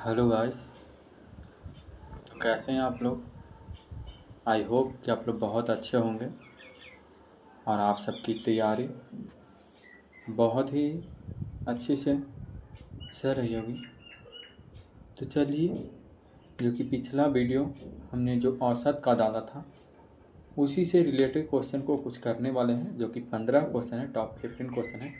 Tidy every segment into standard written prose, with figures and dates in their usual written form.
Hello guys. तो कैसे हैं आप लोग। आई होप कि आप लोग बहुत अच्छे होंगे और आप सबकी तैयारी बहुत ही अच्छी से चल रही होगी। तो चलिए, जो कि पिछला वीडियो हमने जो औसत का डाला था उसी से रिलेटेड क्वेश्चन को कुछ करने वाले हैं, जो कि 15 क्वेश्चन है, टॉप 15 क्वेश्चन है।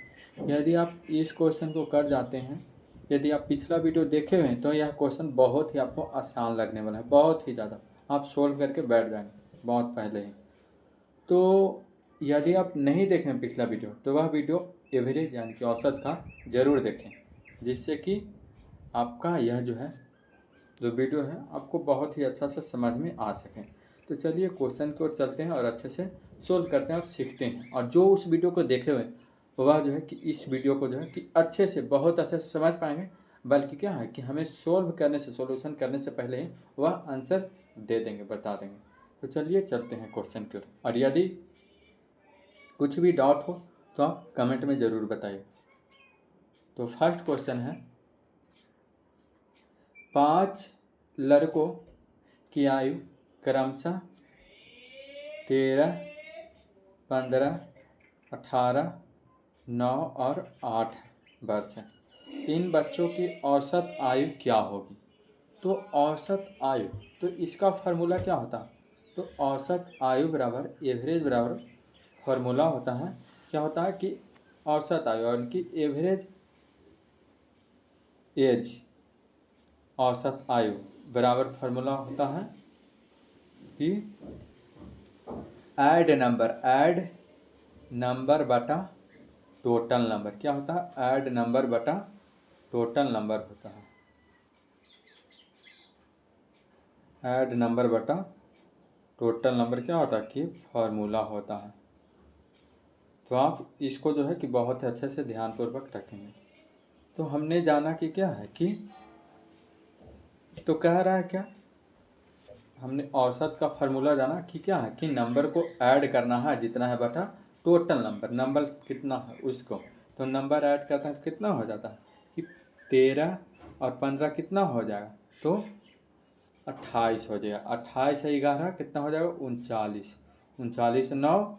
यदि आप इस क्वेश्चन को कर जाते हैं, यदि आप पिछला वीडियो देखे हुए हैं, तो यह क्वेश्चन बहुत ही आपको आसान लगने वाला है, बहुत ही ज़्यादा। आप सोल्व करके बैठ जाएंगे बहुत पहले ही। तो यदि आप नहीं देखें पिछला वीडियो, तो वह वीडियो एवरेज यानी कि औसत का ज़रूर देखें, जिससे कि आपका यह जो वीडियो है आपको बहुत ही अच्छा से समझ में आ सके। तो चलिए क्वेश्चन की ओर चलते हैं और अच्छे से सोल्व करते हैं और सीखते हैं। और जो उस वीडियो को देखे हुए वह कि इस वीडियो को कि अच्छे से, बहुत अच्छे से समझ पाएंगे। बल्कि क्या है कि हमें सोल्व करने से, सॉल्यूशन करने से पहले ही वह आंसर दे देंगे, बता देंगे। तो चलिए चलते हैं क्वेश्चन की ओर। और यदि कुछ भी डाउट हो तो आप कमेंट में ज़रूर बताइए। तो फर्स्ट क्वेश्चन है, 5 लड़कों की आयु क्रमशः 13, 15, 18, 9 और 8 वर्ष है। इन बच्चों की औसत आयु क्या होगी। तो औसत आयु, तो इसका फार्मूला क्या होता है। तो औसत आयु बराबर एवरेज बराबर फार्मूला होता है, क्या होता है कि औसत आयु और इनकी एवरेज एज, औसत आयु बराबर फार्मूला होता है कि ऐड नंबर बटा टोटल नंबर। क्या होता है, ऐड नंबर बटा टोटल नंबर होता है। ऐड नंबर बटा टोटल नंबर क्या होता है कि फार्मूला होता है। तो आप इसको कि बहुत अच्छे से ध्यानपूर्वक रखेंगे। तो हमने जाना कि क्या है कि, तो कह रहा है क्या, हमने औसत का फार्मूला जाना कि क्या है कि नंबर को ऐड करना है जितना है बटा टोटल नंबर कितना है उसको। तो नंबर ऐड करते हैं तो कितना हो जाता है कि 13 और 15 कितना हो जाएगा, तो 28 हो जाएगा। 28 से 11 कितना हो जाएगा, 39। 39 से 9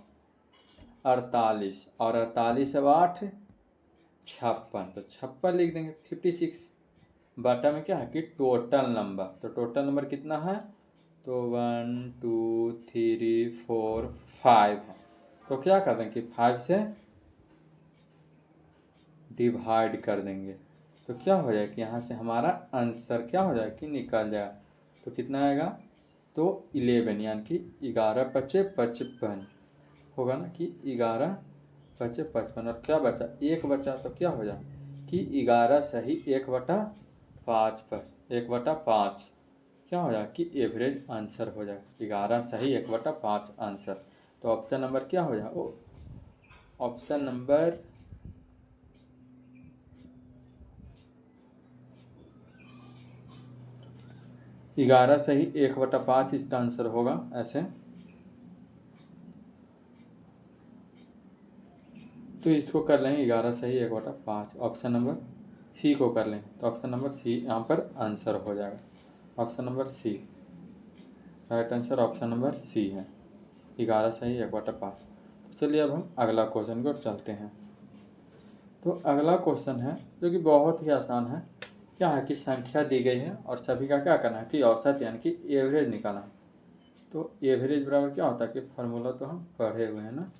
48, और 48 से 8 56। तो 56 लिख देंगे, 56। बटा में क्या है कि टोटल नंबर, तो टोटल नंबर कितना है, तो 1 2 3 4 5 है। तो क्या कर देंगे कि 5 से डिवाइड कर देंगे। तो क्या हो जाएगा कि यहाँ से हमारा आंसर क्या हो जाएगा कि निकल जाएगा। तो कितना आएगा, तो 11 यानी कि 11 पचे 55 होगा ना, कि 11 पचे 55। और क्या बचा, एक बचा, तो क्या हो जाए कि 11 सही 1/5 पर 1/5 क्या हो जाए कि एवरेज आंसर हो जाए। 11 सही 1/5 आंसर। तो ऑप्शन नंबर क्या हो जाए, ऑप्शन नंबर 11 सही 1/5 इसका आंसर होगा ऐसे। तो इसको कर लेंगे 11 सही 1/5, ऑप्शन नंबर सी को कर लें। तो ऑप्शन नंबर सी यहाँ पर आंसर हो जाएगा। Option number c, right answer option number c है, 11 सही 1/5। चलिए अब हम अगला क्वेश्चन को चलते हैं। तो अगला क्वेश्चन है जो कि बहुत ही आसान है। क्या है कि संख्या दी गई है और सभी का क्या करना है कि औसत यानी कि एवरेज निकालना है। तो एवरेज बराबर क्या होता है कि फार्मूला तो हम पढ़े हुए हैं ना।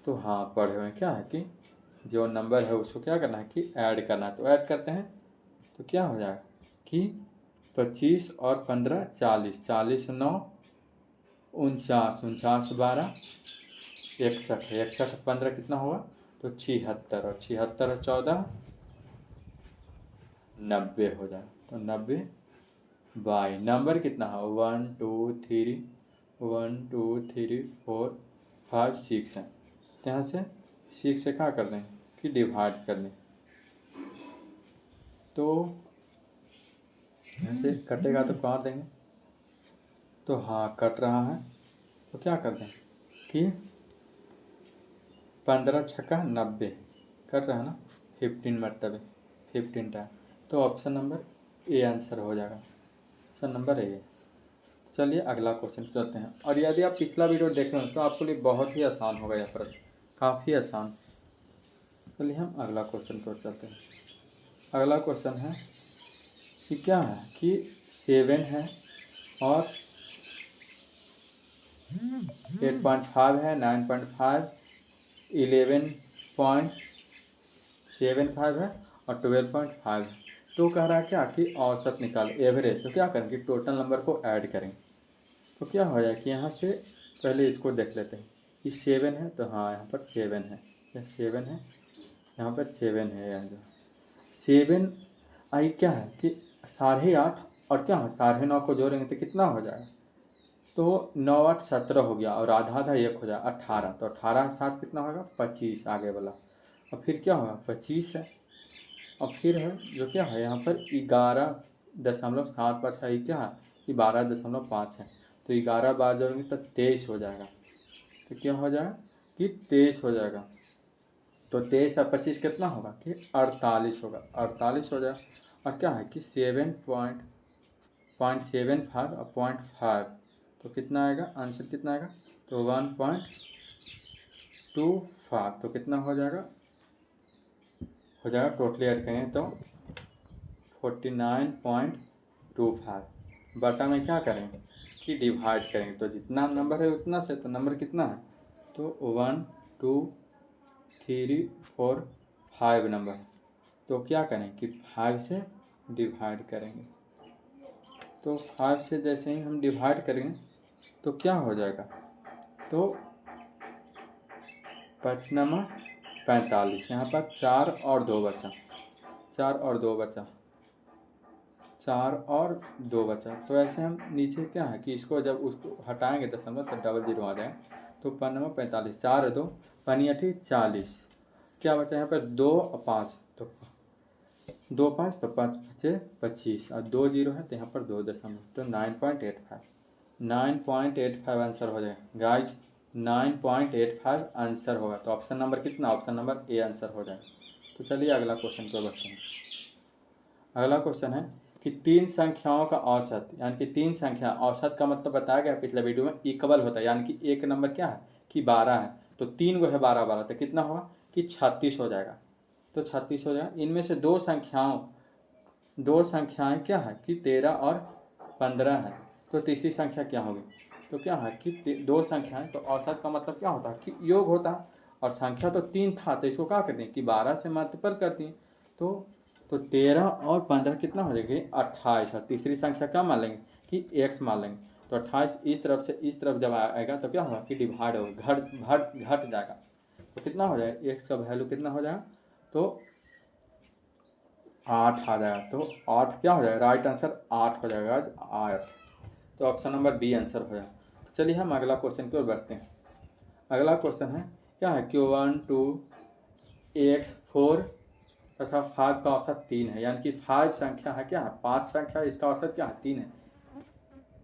तो हाँ पढ़े हुए हैं। क्या है कि जो नंबर है उसको क्या करना है कि ऐड करना है। तो ऐड करते हैं तो क्या हो जाएगा कि 25 और 15 40, 40 9 49, 49 12 61, 61 15 कितना होगा, तो 76, और 76 और 14 90 हो जाएगा। तो 90 बाई नंबर कितना है 1 2 3 1 2 3 4 5 6 है। तो यहाँ से 6 से क्या कर दें कि डिवाइड कर दें। तो यहाँ से कटेगा तो काट देंगे। तो हाँ कट रहा है। तो क्या कर दें कि 15 छक्का 90 कट रहा है ना, 15 मरतबे 15 टाइम। तो ऑप्शन नंबर ए आंसर हो जाएगा, ऑप्शन नंबर ए। चलिए अगला क्वेश्चन चलते हैं। और यदि आप पिछला वीडियो देखें तो आपके लिए बहुत ही आसान होगा यह प्रश्न, काफ़ी आसान। चलिए हम अगला क्वेश्चन पर चलते हैं। अगला क्वेश्चन है कि क्या है कि 7 है और 8.5 है, 9.5, 11.75 है और 12.5 है। तो कह रहा है क्या कि औसत निकाल, एवरेज। तो क्या करेंगे, टोटल नंबर को ऐड करेंगे। तो क्या हो जाए कि यहाँ से पहले इसको देख लेते हैं कि 7 है, तो हाँ यहाँ पर 7 है, यह 7 है, यहाँ पर 7 है। यहाँ जो 7 आई क्या है कि 8.5 और क्या है 9.5 को जोड़ेंगे तो कितना हो जाएगा, तो 9 8 17 हो गया और आधा आधा 1 हो जाए 18। तो 18 7 कितना होगा 25 आगे वाला। और फिर क्या होगा 25 है और फिर है जो क्या है यहाँ पर 11.75 है, क्या है कि 12.5 है। तो 11 बार जोड़ेंगे तो 23 हो जाएगा। तो क्या हो जाएगा कि 23 हो जाएगा। तो 23 और 25 कितना होगा कि 48 होगा, 48 हो जाएगा। और क्या है कि 7.75 और 0.5 तो कितना आएगा, आंसर कितना आएगा, तो 1.25। तो कितना हो जाएगा टोटली ऐड करेंगे तो 49.25। बटा में क्या करेंगे कि डिवाइड करेंगे। तो जितना नंबर है उतना से, तो नंबर कितना है, तो 1 2 3 4 5 नंबर। तो क्या करें कि 5 से डिवाइड करेंगे। तो 5 से जैसे ही हम डिवाइड करेंगे तो क्या हो जाएगा, तो 5 45। यहाँ पर 4 और 2 बचा, 4 और 2 बचा, 4 और 2 बचा। तो ऐसे हम नीचे क्या है कि इसको जब उसको हटाएंगे दशमलव तो डबल जीरो आ जाए। तो 5 45, 4 2 5 40। क्या बचा यहाँ पर 2 और 5, तो 2 5 तो 5 5 25 और 2 जीरो है तो यहाँ पर 2 दशमलव, तो 9.85 आंसर हो जाएगा गाइज। 9.85 आंसर होगा। तो ऑप्शन नंबर कितना, ऑप्शन नंबर ए आंसर हो जाएगा। तो चलिए अगला क्वेश्चन को बढ़ते हैं। अगला क्वेश्चन है कि 3 संख्याओं का औसत, यानी कि 3 संख्या, औसत का मतलब बताया गया पिछले वीडियो में, इक्वल होता है। यानी कि एक नंबर क्या है कि 12 है, तो 3 गो है 12 12, तो कितना होगा कि 36 हो जाएगा। तो 36 हो जाएगा। इनमें से दो संख्याएं क्या है कि 13 और 15 है। तो तीसरी संख्या क्या होगी, तो क्या है कि दो संख्याएं, तो औसत का मतलब क्या होता है कि योग होता है। और संख्या तो 3 था तो इसको क्या करते हैं कि 12 से मल्टीपल करती हैं। तो 13 और 15 कितना हो जाएगी 28। और तीसरी संख्या क्या मान लेंगे कि x मान लेंगे। तो 28 इस तरफ से इस तरफ जब आएगा तो क्या होगा कि डिवाइड होगा, घट जाएगा। तो कितना हो जाएगा, x का वैल्यू कितना हो जाएगा, तो 8 आ जाएगा। तो 8 क्या हो जाएगा, राइट आंसर 8 हो जाएगा, 8। तो ऑप्शन नंबर बी आंसर हो जाएगा। चलिए हम अगला क्वेश्चन की ओर बढ़ते हैं। अगला क्वेश्चन है क्या है कि 1 2 x 4 तथा 5 का औसत 3 है। यानी कि 5 संख्या है क्या है, 5 संख्या, इसका औसत क्या है 3 है।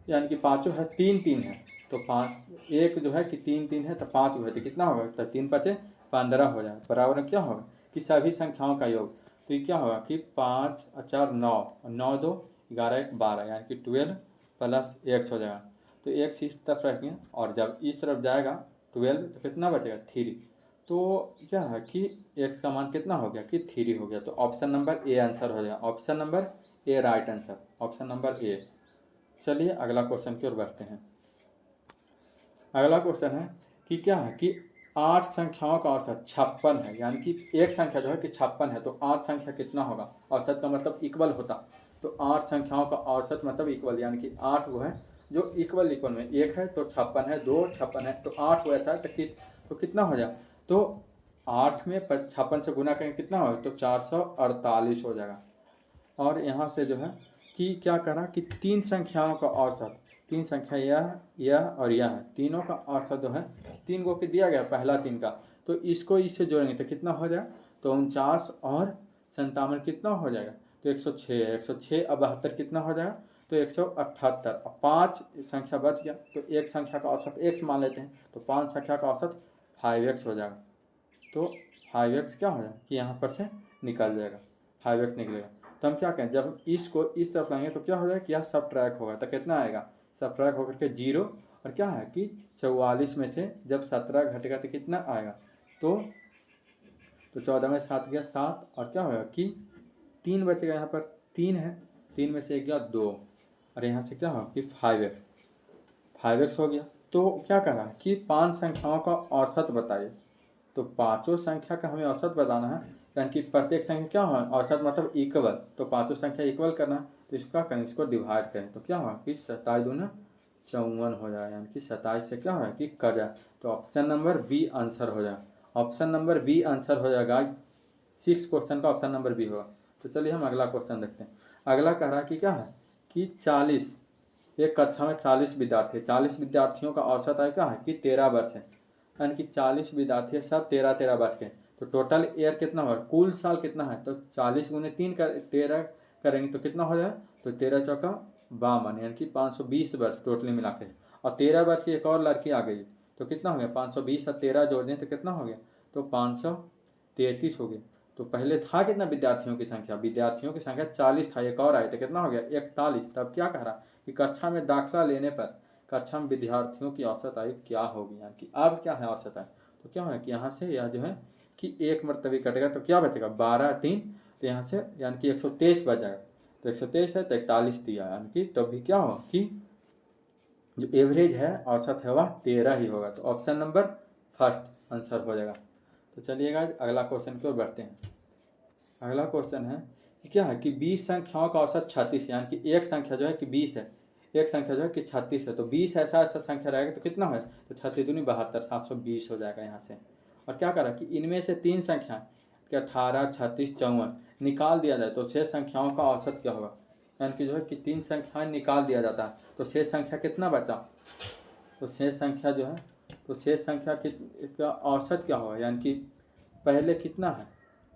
यानी कि पाँचों है 3 3 है। तो 5 एक जो है कि 3 3 है, तो 5 गो है तो कितना होगा, तो 3 5 15 हो जाएगा। बराबर क्या होगा कि सभी संख्याओं का योग। तो ये क्या होगा कि 5 और 4 9 और 9 2 11 1 12, यानी कि 12 प्लस x हो जाएगा। तो x इस तरफ रखेंगे और जब इस तरफ जाएगा 12 तो कितना बचेगा 3। तो क्या है कि x का मान कितना हो गया कि 3 हो गया। तो ऑप्शन नंबर ए आंसर हो जाएगा, option number A right answer, option number A. चलिए अगला क्वेश्चन की ओर बढ़ते हैं। अगला क्वेश्चन है कि क्या है कि 8 संख्याओं का औसत 56 है। यानी कि एक संख्या जो है कि 56 है, तो 8 संख्या कितना होगा, औसत का मतलब इक्वल होता। तो 8 संख्याओं का औसत मतलब इक्वल, यानी कि 8 वो है जो इक्वल में, एक है तो 56 है, 2 56 है, तो 8 वो ऐसा है तो कितना हो जाए, तो 8 में 56 से गुना करेंगे कितना होगा, तो 448 हो जाएगा। और यहाँ से जो है कि क्या करा कि 3 संख्याओं का औसत, 3 संख्या यह और यह है, तीनों का औसत जो है 3 गो के दिया गया, पहला 3 का, तो इसको इससे जोड़ेंगे तो कितना हो जाएगा, तो 49 और 57 कितना हो जाएगा, तो 106, 106 और 72 कितना हो जाएगा, तो 178। और 5 संख्या बच गया, तो एक संख्या का औसत x मान लेते हैं, तो 5 संख्या का औसत 5x हो जाएगा। तो 5x क्या हो जाएगा कि यहाँ पर से निकल जाएगा, 5x निकलेगा। तो हम क्या करें, जब हम इसको इस तरफ लाएंगे तो क्या हो जाएगा कि यह सब ट्रैक होगा, तो कितना आएगा, सब ट्रैक होकर के 0। और क्या है कि 44 में से जब 17 घटेगा तो कितना आएगा, तो 14 में 7 गया 7, और क्या होगा कि 3 बचेगा, यहाँ पर 3 है, 3 में से 1 गया 2, और यहाँ से क्या होगा कि 5x हो गया। तो क्या कह रहा है कि 5 संख्याओं का औसत बताइए। तो पाँचों संख्या का हमें औसत बताना है, यानी कि प्रत्येक संख्या क्या हो, औसत मतलब इक्वल, तो पाँचों संख्या इक्वल करना है, तो इसको क्या करें, इसको डिवाइड करें, तो क्या होगा कि 27 दूना 54 हो जाएगा, यानी कि 27 से क्या होगा कि कट जाए, तो ऑप्शन नंबर बी आंसर हो जाएगा। ऑप्शन नंबर बी आंसर हो जाएगा, 6 क्वेश्चन का ऑप्शन नंबर बी होगा। तो चलिए हम अगला क्वेश्चन देखते हैं। अगला कह रहा है कि क्या है कि 40, एक कक्षा में 40 विद्यार्थी, 40 विद्यार्थियों का औसत आय क्या है कि 13 वर्ष है, यानी कि 40 विद्यार्थी है, सब 13 वर्ष के, तो टोटल ईयर कितना होगा, कुल साल कितना है, तो 40 गुने 3 कर 13 करेंगे तो कितना हो जाए, तो 13 चौका 52, यानी कि 520 वर्ष टोटली मिला के। और 13 वर्ष की एक और लड़की आ गई, तो कितना हो गया, 520 और 13 जोड़ दें तो कितना हो गया, तो 533 हो गया। तो पहले था कितना विद्यार्थियों की संख्या, विद्यार्थियों की संख्या 40 था, एक और आए तो कितना हो गया 41। तब क्या कह रहा कि कक्षा में दाखिला लेने पर कक्षा में विद्यार्थियों की औसत आयु क्या होगी, यानी कि अब क्या है औसत आयु, तो क्या है कि यहाँ से यह जो है कि एक मरतबे कटेगा तो क्या बचेगा 12 3, तो यहाँ से यानी कि 123 बच जाएगा, तो 123 है तो 41 दिया, यानी कि तब भी क्या होगा कि जो एवरेज है औसत है वह 13 ही होगा, तो ऑप्शन नंबर फर्स्ट आंसर हो जाएगा। तो चलिएगा अगला क्वेश्चन की ओर बढ़ते हैं। अगला क्वेश्चन है कि क्या है कि 20 संख्याओं का औसत 36, यानी कि एक संख्या जो है कि 20 है, एक संख्या जो है कि 36 है, तो 20 ऐसा संख्या रहेगा तो कितना है, तो 36 दूनी 72, 720 हो जाएगा यहाँ से। और क्या करा कि इनमें से 3 संख्या कि 18 36 54 निकाल दिया जाए तो शेष संख्याओं का औसत क्या होगा, यानी कि जो है कि 3 संख्याएं निकाल दिया जाता है तो शेष संख्या कितना बचा, तो शेष संख्या जो है, तो शेष संख्या का औसत क्या होगा, यानी कि पहले कितना है,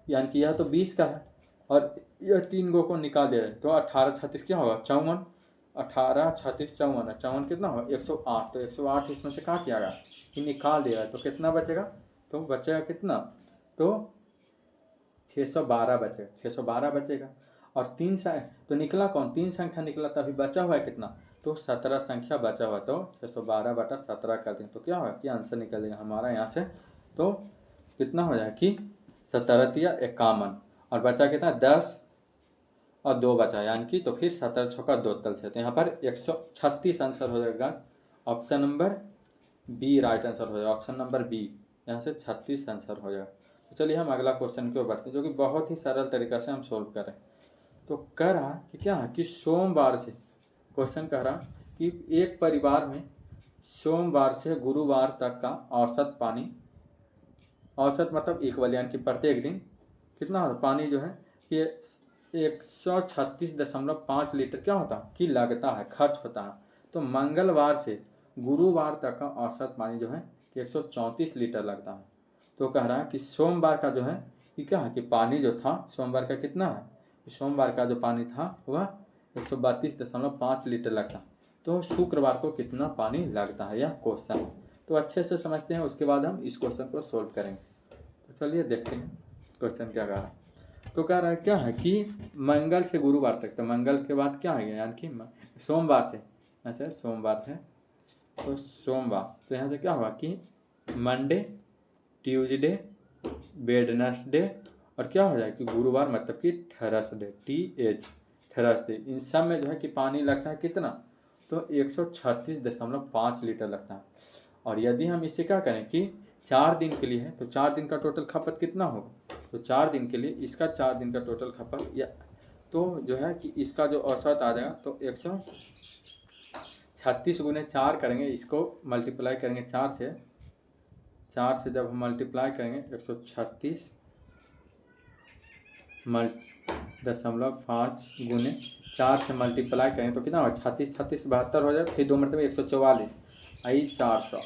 यानी कि यह तो 20 का है और यह 3 गो को निकाल दे रहे हैं, तो 18 36 क्या होगा 54, 18 36 54 है, 54 कितना होगा 108, तो 108 इसमें से कहाँ किया गया कि निकाल दिया है, तो कितना बचेगा, तो बचेगा कितना, तो 612 बचेगा, 612 बचेगा। और 3 तो निकला कौन, 3 संख्या निकला, तभी बचा हुआ है कितना, तो 17 संख्या बचा हुआ, तो 612 बटा 17 कर दें तो क्या होगा कि आंसर निकलेगा हमारा यहाँ से, तो कितना हो जाएगा कि 17 या 51, और बचा कितना 10 और 2 बचा, यानी कि तो फिर 17 छक्का 2 तल से, तो यहाँ पर 136 आंसर हो जाएगा, option number b right answer हो जाएगा, ऑप्शन नंबर बी, यहाँ से 36 आंसर हो जाएगा। तो चलिए हम अगला क्वेश्चन की ओर बढ़ते हैं, जो कि बहुत ही सरल तरीका से हम सोल्व कर रहे हैं। तो कह रहा कि क्या है कि सोमवार से, क्वेश्चन कह रहा कि एक परिवार में सोमवार से गुरुवार तक का औसत पानी, औसत मतलब इक्वल, यानी कि प्रत्येक दिन कितना पानी जो है कि 136.5 लीटर क्या होता है कि लगता है, खर्च होता है। तो मंगलवार से गुरुवार तक का औसत पानी जो है कि 134 लीटर लगता है। तो कह रहा है कि सोमवार का जो है कि क्या है कि पानी जो था सोमवार का कितना है, सोमवार का जो पानी था वह 132.5 लीटर लगता है, तो शुक्रवार को कितना पानी लगता है, यह क्वेश्चन है। तो अच्छे से समझते हैं, उसके बाद हम इस क्वेश्चन को सोल्व करेंगे। तो चलिए देखते हैं क्वेश्चन क्या कह रहा है। तो कह रहा है क्या है कि मंगल से गुरुवार तक, तो मंगल के बाद क्या है यानी कि सोमवार से, अच्छा सोमवार है तो सोमवार, तो यहाँ से क्या होगा कि मंडे ट्यूसडे वेडनेसडे और क्या हो जाए कि गुरुवार मतलब कि थर्सडे, थर्सडे, इन सब में जो है कि पानी लगता है कितना, तो 136.5 लीटर लगता है। और यदि हम इसे क्या करें कि 4 दिन के लिए है तो 4 दिन का टोटल खपत कितना होगा, तो 4 दिन के लिए इसका 4 दिन का टोटल खपत या तो जो है कि इसका जो औसत आ जाएगा तो 136 गुने 4 करेंगे, इसको मल्टीप्लाई करेंगे 4 से जब हम मल्टीप्लाई करेंगे 136 .5 गुने 4 से मल्टीप्लाई करेंगे तो कितना होगा 36 36 72 हो जाए, फिर 2 मरतबे 144 आई 400,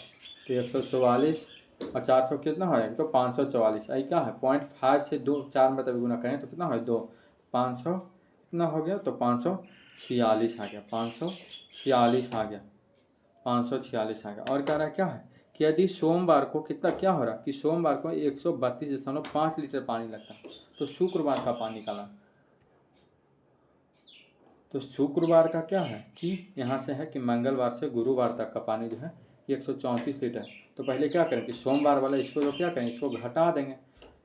तो 144 और 400 कितना हो जाएगा तो 544, आई क्या है 0.5 से 2 4 मरतबे गुना करें तो कितना हो 2, 500 कितना हो गया तो 546 आ गया, 546 आ गया, 546 आ गया। और कह रहा है क्या है कि यदि सोमवार को कितना क्या हो रहा है कि सोमवार को 132.5 लीटर पानी लगता है, तो शुक्रवार का पानी निकालना, तो शुक्रवार का क्या है कि यहाँ से है कि मंगलवार से गुरुवार तक का पानी जो है 134 लीटर। तो पहले क्या करें कि सोमवार वाला इसको जो क्या करें, इसको घटा देंगे।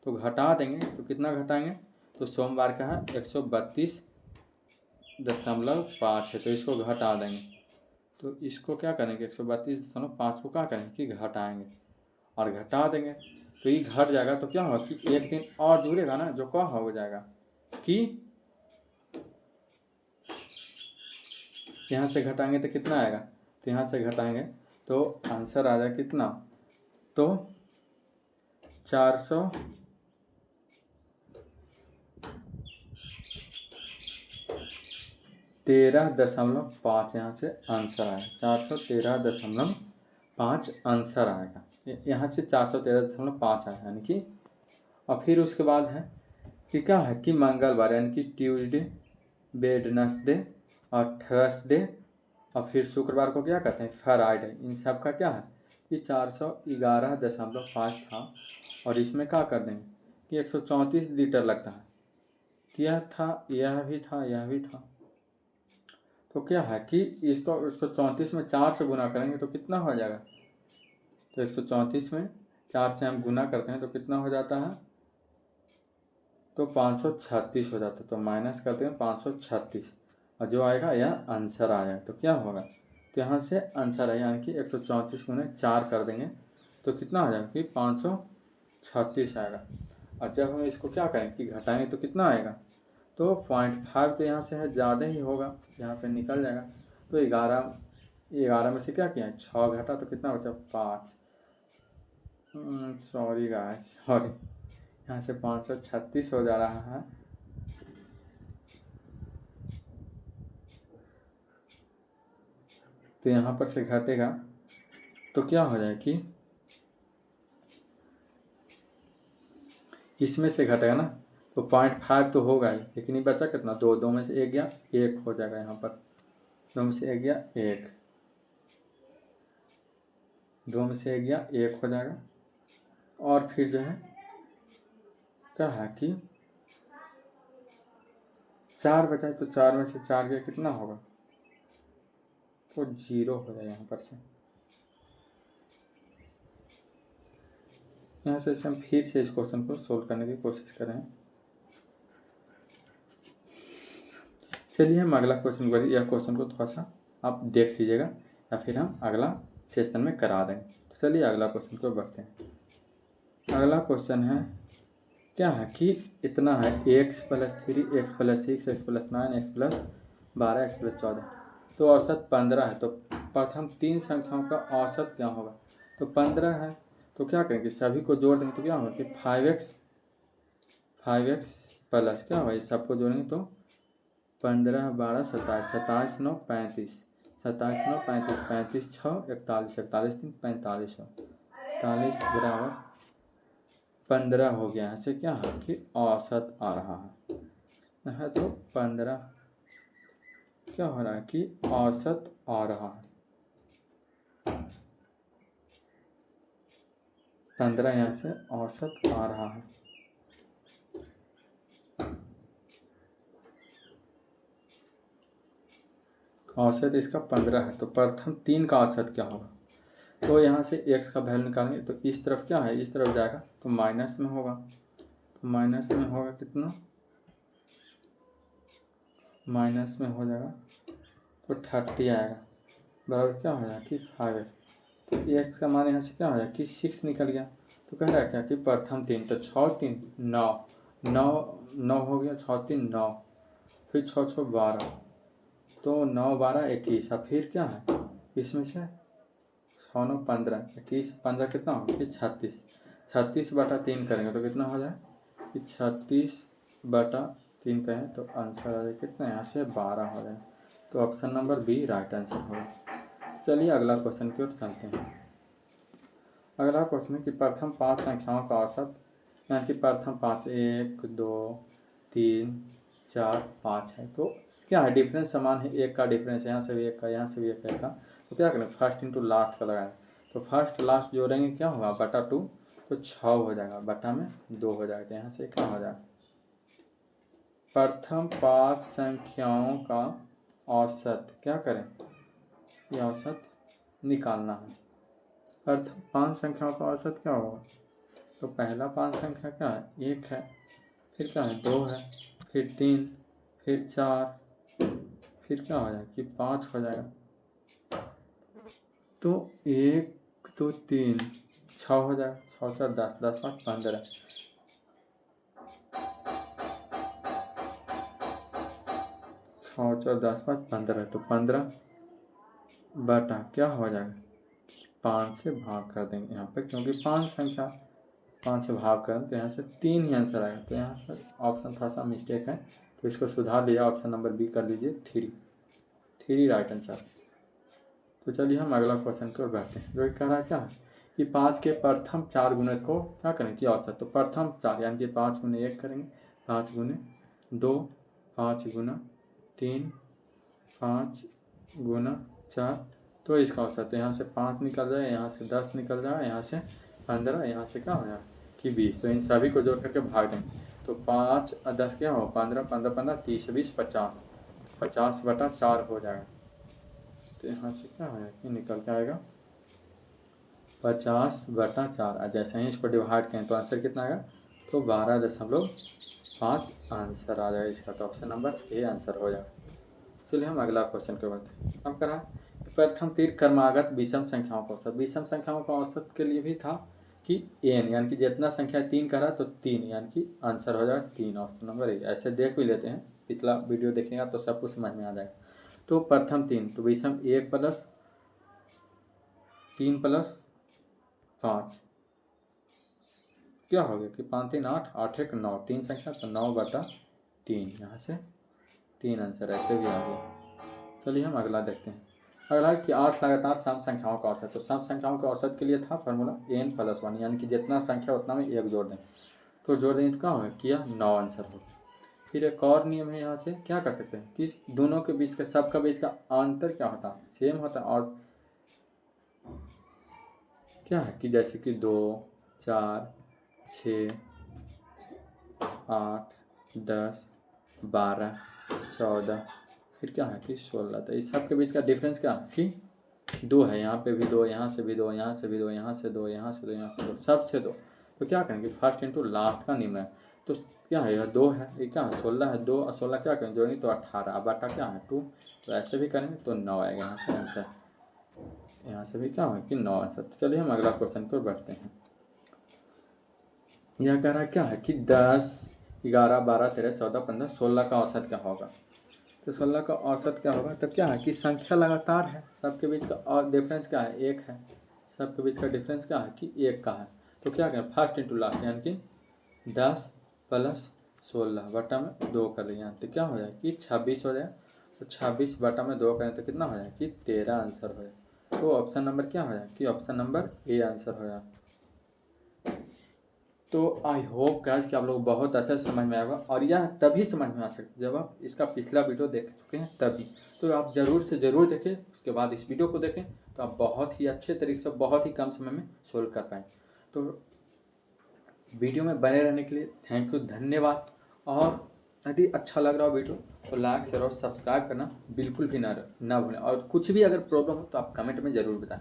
तो घटा देंगे तो कितना घटाएंगे, तो सोमवार का है 132.5 है, तो इसको घटा देंगे। तो इसको क्या करेंगे 132.5 को क्या करेंगे कि घटाएंगे और घटा देंगे, तो ये घट जाएगा। तो क्या होगा कि एक दिन और जुड़ेगा ना, जो क्या हो जाएगा कि यहाँ से घटाएंगे तो कितना आएगा, तो यहाँ से घटाएंगे तो आंसर आ जाएगा कितना, तो 413.5 यहाँ से आंसर आएगा। 413.5 आंसर आएगा, यहाँ से 413.5 आया, यानी कि। और फिर उसके बाद है कि क्या है कि मंगलवार यानी कि ट्यूसडे, वेडनेसडे और थर्सडे, और फिर शुक्रवार को क्या कहते हैं फ्राइडे। इन सब का क्या है कि 411.5 था, और इसमें क्या कर देंगे कि 134 लीटर लगता है। यह था, यह भी था, यह भी था। तो क्या है कि इसको 134 में 4 से गुना करेंगे तो कितना हो जाएगा, तो 134 में 4 से हम गुना करते हैं तो कितना हो जाता है, तो 536 हो जाता है। तो माइनस करते हैं 536, और जो आएगा यह आंसर आएगा। तो क्या होगा, तो यहाँ से आंसर है यानी कि 134 गुने 4 कर देंगे तो कितना हो जाएगा कि 536 आएगा। और जब हम इसको क्या करें कि घटाएंगे तो कितना आएगा, तो 0.5 तो यहाँ से है ज़्यादा ही होगा, यहाँ पे निकल जाएगा। तो 11 में से क्या किया है 6 घटा तो कितना बचा 5। सॉरी गाइस, सॉरी, यहाँ से 536 हो जा रहा है। तो यहाँ पर से घटेगा तो क्या हो जाए कि इसमें से घटेगा ना, तो 0.5 तो होगा ही, लेकिन ये बचा कितना, दो में से एक गया, एक हो जाएगा यहाँ पर। 2 में से एक गया, एक, 2 में से एक गया, एक हो जाएगा। और फिर जो है क्या है कि 4 बचा है, तो 4 में से 4 गया कितना होगा, तो 0 हो जाएगा यहाँ पर से। यहाँ से हम फिर से इस क्वेश्चन को सोल्व करने की कोशिश करें। चलिए हम अगला क्वेश्चन करें, यह क्वेश्चन को थोड़ा सा आप देख लीजिएगा, या फिर हम अगला सेशन में करा देंगे। तो चलिए अगला क्वेश्चन को बढ़ते हैं। अगला क्वेश्चन है क्या है कि इतना है x+3, x+6, x+9, x+12, x+14, तो औसत 15 है। तो प्रथम 3 संख्याओं का औसत क्या होगा, तो 15 है। तो क्या करेंगे सभी को जोड़ देंगे तो क्या होगा कि 5x प्लस क्या होगा, इस सबको जोड़ेंगे तो 15, 12, 27, 27, 9, 35, 27, 9, 35, 35, 6, 41, 41, 3, 45 हो, 45 बराबर 15 हो गया। यहाँ से क्या है कि औसत आ रहा है तो 15 क्या हो रहा है कि औसत आ रहा है। 15 यहाँ से औसत आ रहा है। औसत इसका 15 है, तो प्रथम 3 का औसत क्या होगा, तो यहाँ से x का वैल्यू निकालेंगे तो इस तरफ क्या है, इस तरफ जाएगा तो माइनस में होगा, तो माइनस में होगा कितना, माइनस में हो जाएगा तो 30 आएगा, बराबर क्या हो जाएगा कि 5x। तो x का मान यहाँ से क्या हो जाएगा कि 6 निकल गया। तो कह रहा है क्या कि प्रथम 3, तो 6 3 9, 9 हो गया, 6 3 9, फिर 6 6 12, तो 9 12 21, अब फिर क्या है इसमें से 6 9 15, 21 15 कितना होगा कि 36, 36/3 करेंगे तो कितना हो जाए कि 36/3 करें तो आंसर आ जाए कितना, यहाँ से 12 हो जाए। तो option number b right answer होगा। चलिए अगला क्वेश्चन की ओर चलते हैं। अगला क्वेश्चन है कि प्रथम 5 संख्याओं का औसत, यानी कि प्रथम 5 1 2 3 4 5 है। तो क्या है डिफरेंस समान है, एक का डिफरेंस यहाँ से भी एक का, यहाँ से भी एक का। तो क्या करें फर्स्ट इंटू लास्ट का लगाएं, तो फर्स्ट लास्ट जोड़ेंगे क्या होगा बटा 2, तो 6 हो जाएगा, बटा में 2 हो जाएगा। तो यहाँ से क्या हो जाएगा प्रथम 5 संख्याओं का औसत क्या करें, ये औसत निकालना है। प्रथम 5 संख्याओं का औसत क्या होगा, तो पहला 5 संख्या क्या है, 1 है, फिर क्या है 2 है, फिर 3, फिर 4, फिर क्या हो जाएगा कि 5 हो जाएगा। तो 1 2 3 6 हो जाएगा, 6 4 10, 10 5 15, 6 4 10 5 15, तो 15 बटा क्या हो जाएगा, 5 से भाग कर देंगे यहाँ पर, क्योंकि 5 संख्या 5 से भाग करें तो यहाँ से 3 ही आंसर आएगा। तो यहाँ पर ऑप्शन थोड़ा सा मिस्टेक है, तो इसको सुधार लिया, ऑप्शन नंबर बी कर लीजिए 3 राइट आंसर। तो चलिए हम अगला क्वेश्चन की ओर बढ़ते हैं, जो कह रहा है क्या है कि 5 के प्रथम 4 गुणज को क्या करें कि औसत, तो प्रथम 4 यानी कि 5 गुने 1 करेंगे, 5 गुने 2, 5 गुना 3, 5 गुना 4, तो इसका औसत है। यहाँ से 5 निकल जाए, यहाँ से 10 निकल जाए, यहाँ से 15, यहाँ से क्या हो जाए कि 20, तो इन सभी को जोड़ करके भाग देंगे। तो 5 और 10 क्या हो, 15 15 15 30 20 50, 50 बटा 4 हो जाएगा। तो यहाँ से क्या है कि निकल के आएगा 50 बटा 4। जैसे ही इसको डिवाइड करें तो आंसर कितना आएगा, तो 12.5 आंसर आ जाएगा इसका। तो ऑप्शन नंबर ए आंसर हो जाएगा। चलिए हम अगला क्वेश्चन के बढ़ते हैं। अब करा प्रथम तीर क्रमागत विषम संख्याओं का औसत, विषम संख्याओं का औसत के लिए भी था कि एन यानी कि जितना संख्या 3 करा तो 3 यानी कि आंसर हो जाएगा 3, ऑप्शन नंबर ए। ऐसे देख भी लेते हैं, पिछला वीडियो देखेंगे तो सब कुछ समझ में आ जाएगा। तो प्रथम 3, तो विषम 1 + 3 + 5 क्या हो गया कि 5 3 8, 8 1 9, 3 संख्या तो 9 बटा 3, यहाँ से 3 आंसर ऐसे भी आ गया। चलिए हम अगला देखते हैं। अगला है कि 8 लगातार सम संख्याओं का औसत, तो सम संख्याओं के औसत के लिए था फॉर्मूला n+1 यानी कि जितना संख्या उतना में 1 जोड़ दें, तो जोड़ दें तो क्या होगा किया 9 आंसर हो। फिर एक और नियम है, यहाँ से क्या कर सकते हैं कि दोनों के बीच का सबका बीच का अंतर क्या होता है, सेम होता है। और क्या है कि जैसे कि 2 4 6 8 10 12 14, फिर क्या है कि 16, तो इस सब के बीच का डिफरेंस क्या है कि 2 है, यहाँ पे भी 2, यहाँ से भी 2, यहाँ से भी 2, यहाँ से 2, यहाँ से 2, यहाँ से 2, सबसे 2। तो क्या करेंगे फर्स्ट इंटू लास्ट का नियम है, तो क्या है यह 2 है, ये क्या है 16 है, 2 और 16 क्या करेंगे जोड़ेंगे तो 18, अब बटा क्या है 2, तो ऐसे भी करेंगे तो 9 आएगा यहाँ से आंसर। यहाँ से भी क्या है कि 9 आंसर। तो चलिए हम अगला क्वेश्चन को बढ़ते हैं। यह कह रहा है क्या है कि 10 11 12 13 14 15 16 का औसत क्या होगा, तो 16 का औसत क्या होगा, तब क्या है कि संख्या लगातार है, सबके बीच का और डिफरेंस क्या है 1 है, सबके बीच का डिफरेंस क्या है कि 1 का है। तो क्या करें फर्स्ट इंटू लास्ट यानी कि 10 + 16 बटा में 2 कर दें, यहाँ तो क्या हो जाए कि 26 हो जाए, तो 26 बटा में 2 करें तो कितना हो जाए कि 13 आंसर हो जाए। तो ऑप्शन नंबर क्या हो जाए कि ऑप्शन नंबर ए आंसर हो जाए। तो आई होप गाइस कि आप लोग बहुत अच्छा समझ में आएगा, और यह तभी समझ में आ सकता जब आप इसका पिछला वीडियो देख चुके हैं तभी। तो आप ज़रूर से ज़रूर देखें, उसके बाद इस वीडियो को देखें, तो आप बहुत ही अच्छे तरीके से बहुत ही कम समय में सोल्व कर पाएँ। तो वीडियो में बने रहने के लिए थैंक यू, धन्यवाद। और यदि अच्छा लग रहा हो वीडियो तो लाइक शेयर और सब्सक्राइब करना बिल्कुल भी ना भूलें, और कुछ भी अगर प्रॉब्लम हो तो आप कमेंट में ज़रूर बताएँ।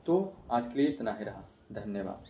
तो आज के लिए इतना ही रहा, धन्यवाद।